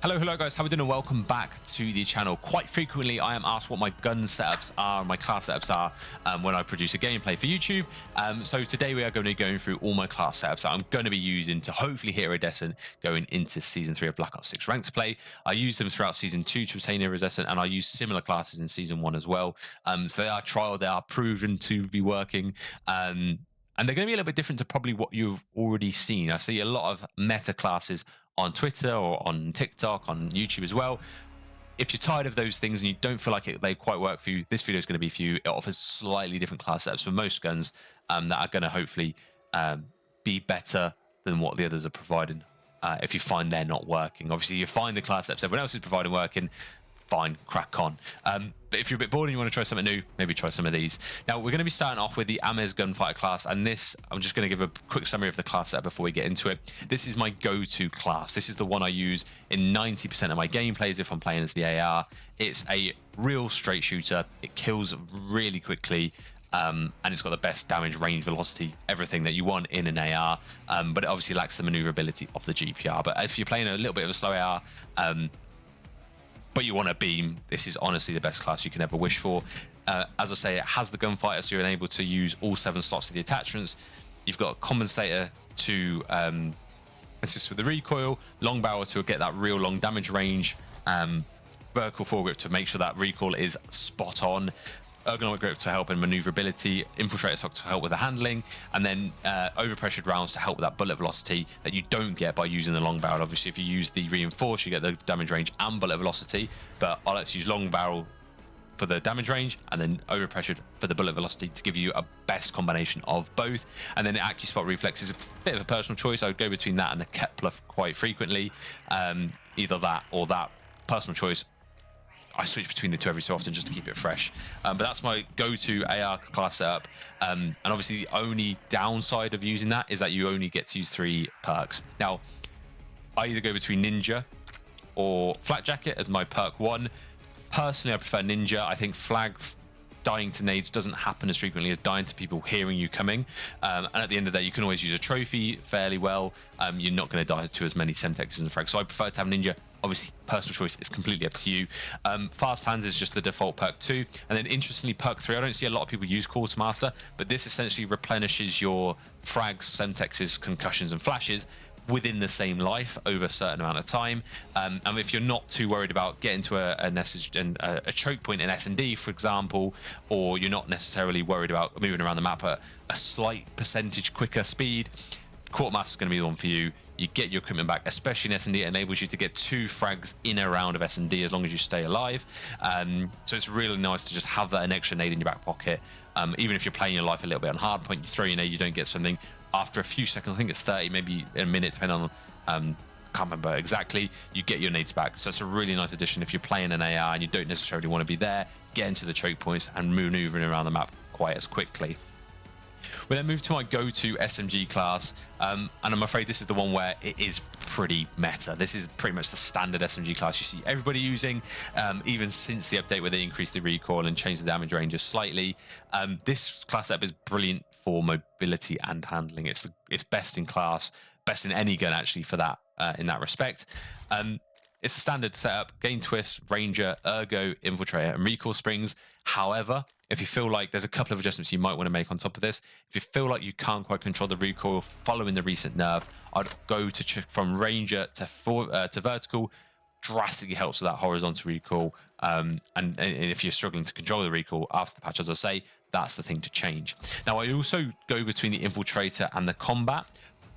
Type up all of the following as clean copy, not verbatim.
Hello guys, how are we doing and welcome back to the channel. Quite frequently I am asked what my gun setups are, my class setups are when I produce a gameplay for YouTube. So today we are going to be going through all my class setups that I'm going to be using to hopefully hit Iridescent going into Season 3 of Black Ops 6 Ranked Play. I used them throughout Season 2 to obtain Iridescent, and I used similar classes in Season 1 as well. So they are trial, they are proven to be working. And they're going to be a little bit different to probably what you've already seen. I see a lot of meta classes on Twitter or on TikTok, on YouTube as well. If you're tired of those things and you don't feel like they quite work for you, this video is going to be for you. It offers slightly different class setups for most guns that are going to hopefully be better than what the others are providing. If you find they're not working, obviously you find the class setups everyone else is providing working, fine, crack on. But if you're a bit bored and you want to try something new, maybe try some of these. Now we're going to be starting off with the Ames gunfighter class, and this, I'm just going to give a quick summary of the class set before we get into it. This is my go-to class. This is the one I use in 90% of my gameplays if I'm playing as the AR. It's a real straight shooter. It kills really quickly. And it's got the best damage, range, velocity, everything that you want in an AR, but it obviously lacks the maneuverability of the GPR. But if you're playing a little bit of a slow AR, but you want a beam, this is honestly the best class you can ever wish for. As I say, it has the gunfighter, so you're able to use all 7 slots of the attachments. You've got a compensator to assist with the recoil, long barrel to get that real long damage range, vertical foregrip to make sure that recoil is spot on, ergonomic grip to help in maneuverability, infiltrator stock to help with the handling, and then overpressured rounds to help with that bullet velocity that you don't get by using the long barrel. Obviously, if you use the reinforced, you get the damage range and bullet velocity, but I like to use long barrel for the damage range and then overpressured for the bullet velocity to give you a best combination of both. And then the AccuSpot reflex is a bit of a personal choice. I would go between that and the Kepler quite frequently, either that or that, personal choice. I switch between the two every so often just to keep it fresh. But that's my go-to AR class setup. And obviously the only downside of using that is that you only get to use 3 perks. Now, I either go between Ninja or Flak Jacket as my perk 1. Personally, I prefer Ninja. I think Flag dying to nades doesn't happen as frequently as dying to people hearing you coming. And at the end of the day, you can always use a trophy fairly well. You're not going to die to as many Semtexes and frags. So I prefer to have Ninja. Obviously, personal choice is completely up to you. Fast Hands is just the default perk 2. And then interestingly, perk 3, I don't see a lot of people use Quartermaster, but this essentially replenishes your frags, Semtexes, concussions, and flashes within the same life over a certain amount of time. And if you're not too worried about getting to a choke point in S&D, for example, or you're not necessarily worried about moving around the map at a slight percentage quicker speed, Quartermaster is going to be the one for you. You get your equipment back, especially in S&D. It enables you to get 2 frags in a round of S&D as long as you stay alive. So it's really nice to just have that an extra nade in your back pocket. Even if you're playing your life a little bit on hard point, you throw your nade, you don't get something. After a few seconds, I think it's 30, maybe a minute, depending on, can't remember exactly, you get your nades back. So it's a really nice addition if you're playing an AR and you don't necessarily want to be there, get into the choke points and maneuvering around the map quite as quickly. We then move to my go-to SMG class, and I'm afraid this is the one where it is pretty meta. This is pretty much the standard SMG class you see everybody using, even since the update where they increased the recoil and changed the damage ranges slightly. This class setup is brilliant for mobility and handling. It's best in class, best in any gun actually for that, in that respect. It's a standard setup: gain twist, ranger, ergo, infiltrator, and recoil springs. However, if you feel like there's a couple of adjustments you might want to make on top of this, if you feel like you can't quite control the recoil following the recent nerf, I'd go from ranger to vertical. Drastically helps with that horizontal recoil. And if you're struggling to control the recoil after the patch, as I say, that's the thing to change. Now, I also go between the infiltrator and the combat.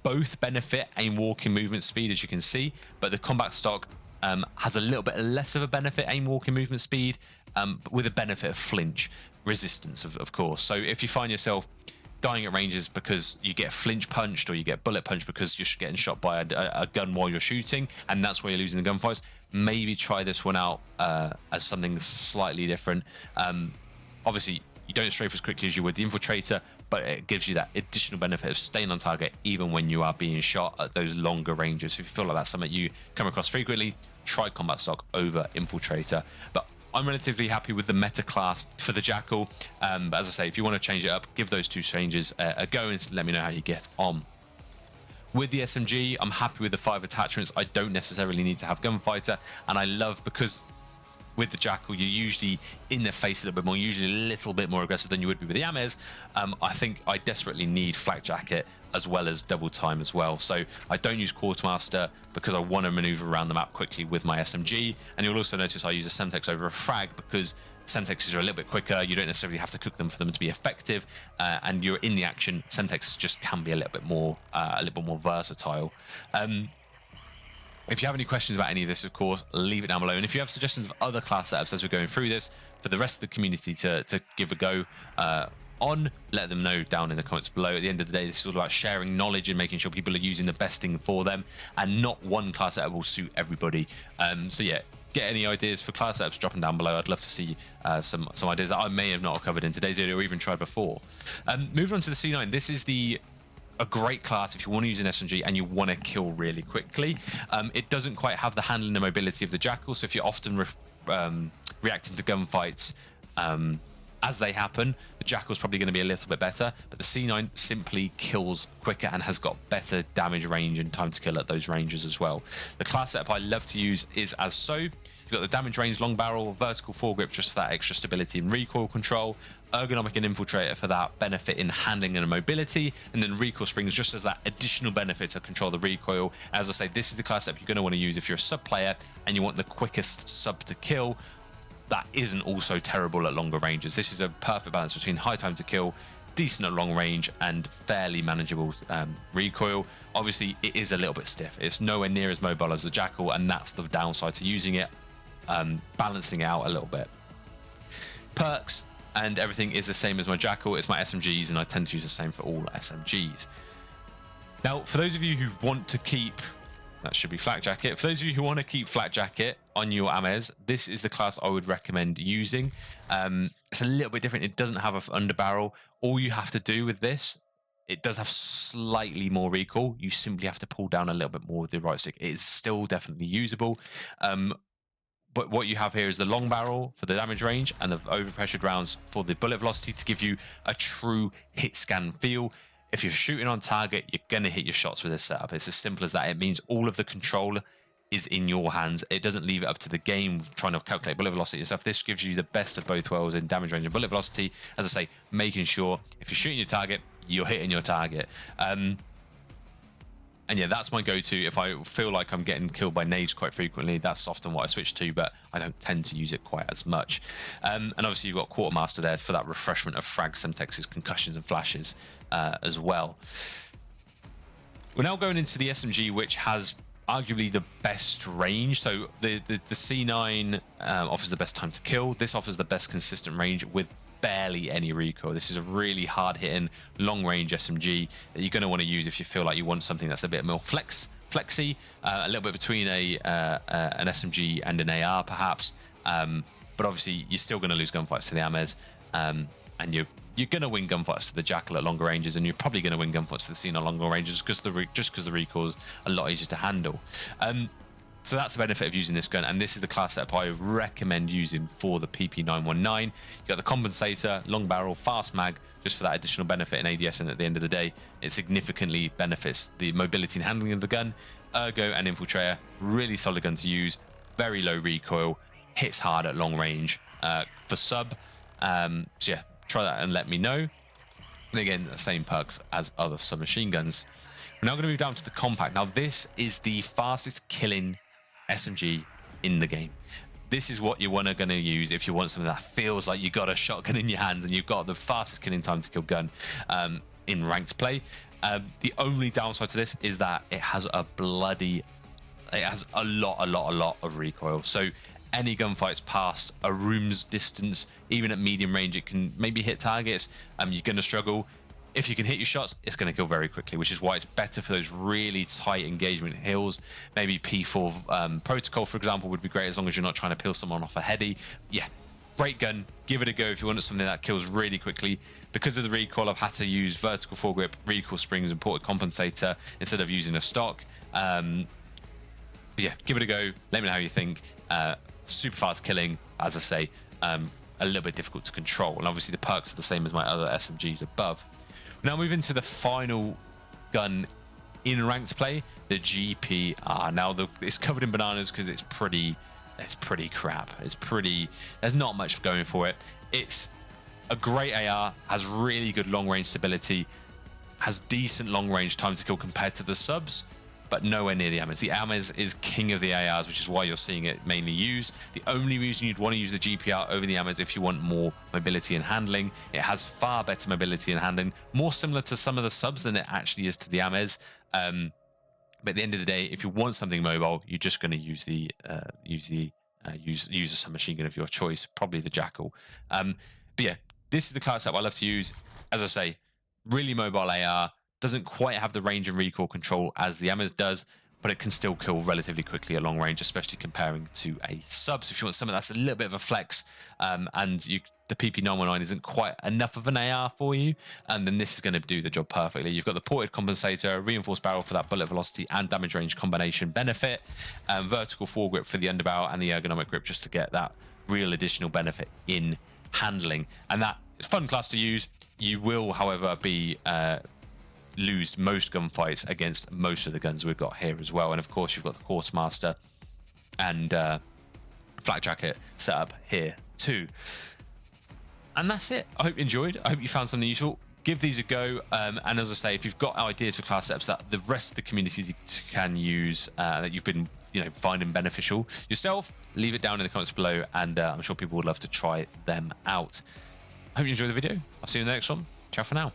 Both benefit aim walking movement speed, as you can see, but the combat stock has a little bit less of a benefit aim walking movement speed, but with a benefit of flinch resistance, of course. So if you find yourself dying at ranges because you get flinch punched or you get bullet punched because you're getting shot by a gun while you're shooting, and that's where you're losing the gunfights, maybe try this one out as something slightly different. Obviously, you don't strafe as quickly as you would the infiltrator, but it gives you that additional benefit of staying on target even when you are being shot at those longer ranges. So if you feel like that's something you come across frequently, try combat stock over infiltrator. But I'm relatively happy with the meta class for the Jackal. But as I say, if you want to change it up, give those 2 changes a go and let me know how you get on. With the SMG, I'm happy with the 5 attachments. I don't necessarily need to have gunfighter, and I love because with the Jackal, you're usually in their face a little bit more, usually a little bit more aggressive than you would be with the Ames. I think I desperately need flak jacket as well as double time as well. So I don't use quartermaster because I want to maneuver around the map quickly with my SMG. And you'll also notice I use a Semtex over a frag because Semtexes are a little bit quicker. You don't necessarily have to cook them for them to be effective, and you're in the action. Semtex just can be a little bit more versatile. If you have any questions about any of this, of course, leave it down below. And if you have suggestions of other class setups as we're going through this for the rest of the community to give a go on, let them know down in the comments below. At the end of the day, this is all about sharing knowledge and making sure people are using the best thing for them, and not one class setup will suit everybody. So yeah, get any ideas for class setups, drop them down below. I'd love to see some ideas that I may have not covered in today's video or even tried before. Moving on to the C9, this is a great class if you want to use an SMG and you want to kill really quickly. It doesn't quite have the handling and mobility of the Jackal, so if you're often reacting to gunfights as they happen, the Jackal's probably going to be a little bit better, but the C9 simply kills quicker and has got better damage range and time to kill at those ranges as well. The class setup I love to use is as so. You've got the damage range long barrel, vertical foregrip just for that extra stability and recoil control, ergonomic and infiltrator for that benefit in handling and mobility, and then recoil springs just as that additional benefit to control the recoil. As I say, this is the class setup you're going to want to use if you're a sub player and you want the quickest sub to kill that isn't also terrible at longer ranges. This is a perfect balance between high time to kill, decent at long range, and fairly manageable recoil. Obviously, it is a little bit stiff. It's nowhere near as mobile as the Jackal, and that's the downside to using it, balancing it out a little bit. Perks and everything is the same as my Jackal. It's my SMGs, and I tend to use the same for all SMGs. Now, for those of you who want to keep, that should be flak jacket. For those of you who want to keep flak jacket on your Ames, this is the class I would recommend using. It's a little bit different. It doesn't have an underbarrel. All you have to do with this, it does have slightly more recoil. You simply have to pull down a little bit more with the right stick. It is still definitely usable. But what you have here is the long barrel for the damage range and the overpressured rounds for the bullet velocity to give you a true hit scan feel. If you're shooting on target, you're going to hit your shots with this setup. It's as simple as that. It means all of the control is in your hands. It doesn't leave it up to the game trying to calculate bullet velocity and stuff. This gives you the best of both worlds in damage range and bullet velocity. As I say, making sure if you're shooting your target, you're hitting your target. And yeah, that's my go-to. If I feel like I'm getting killed by nades quite frequently, that's often what I switch to, but I don't tend to use it quite as much. And obviously you've got Quartermaster there for that refreshment of frags, Semtexes, concussions, and flashes as well. We're now going into the SMG, which has arguably the best range. So the C9 offers the best time to kill. This offers the best consistent range with barely any recoil. This is a really hard-hitting, long-range SMG that you're going to want to use if you feel like you want something that's a bit more flexy, a little bit between an SMG and an AR, perhaps. But obviously, you're still going to lose gunfights to the Ames, and you're going to win gunfights to the Jackal at longer ranges, and you're probably going to win gunfights to the C9 at longer ranges just because the recoil is a lot easier to handle. So that's the benefit of using this gun, and this is the class setup I recommend using for the PP919. You got the compensator, long barrel, fast mag, just for that additional benefit in ADS, and at the end of the day, it significantly benefits the mobility and handling of the gun. Ergo and infiltrator, really solid gun to use, very low recoil, hits hard at long range for sub. So yeah, try that and let me know. And again, the same perks as other submachine guns. We're now going to move down to the Kompakt. Now, this is the fastest killing SMG in the game. This is what you're going to use if you want something that feels like you got a shotgun in your hands and you've got the fastest killing time to kill gun in ranked play. The only downside to this is that it has a lot of recoil. So any gunfights past a room's distance, even at medium range, it can maybe hit targets. You're going to struggle. If you can hit your shots, it's going to kill very quickly, which is why it's better for those really tight engagement hills. Maybe P4 protocol, for example, would be great as long as you're not trying to peel someone off a heady. Yeah, great gun. Give it a go if you want something that kills really quickly. Because of the recoil, I've had to use vertical foregrip, recoil springs, and ported compensator instead of using a stock. But yeah, give it a go. Let me know how you think. Super fast killing, as I say, a little bit difficult to control. And obviously the perks are the same as my other SMGs above. Now moving to the final gun in ranked play, the GPR. Now it's covered in bananas because it's pretty crap. There's not much going for it. It's a great AR, has really good long range stability, has decent long range time to kill compared to the subs, but nowhere near the Ames. The Ames is king of the ARs, which is why you're seeing it mainly used. The only reason you'd want to use the GPR over the Ames if you want more mobility and handling. It has far better mobility and handling, more similar to some of the subs than it actually is to the Ames. But at the end of the day, if you want something mobile, you're just going to use a submachine gun of your choice, probably the Jackal. But yeah, this is the class setup I love to use. As I say, really mobile AR, doesn't quite have the range and recoil control as the Ames does, but it can still kill relatively quickly at long range, especially comparing to a sub. So if you want something that's a little bit of a flex, and the PP919 isn't quite enough of an AR for you, and then this is going to do the job perfectly. You've got the ported compensator, reinforced barrel for that bullet velocity and damage range combination benefit, vertical foregrip for the underbarrel, and the ergonomic grip just to get that real additional benefit in handling. And that is a fun class to use. You will, however, be lose most gunfights against most of the guns we've got here as well. And of course, you've got the Quartermaster and Flak Jacket set up here too. And that's it. I hope you enjoyed. I hope you found something useful. Give these a go. And as I say, if you've got ideas for class setups that the rest of the community can use, that you've been finding beneficial yourself, leave it down in the comments below, and I'm sure people would love to try them out. I hope you enjoyed the video. I'll see you in the next one. Ciao for now.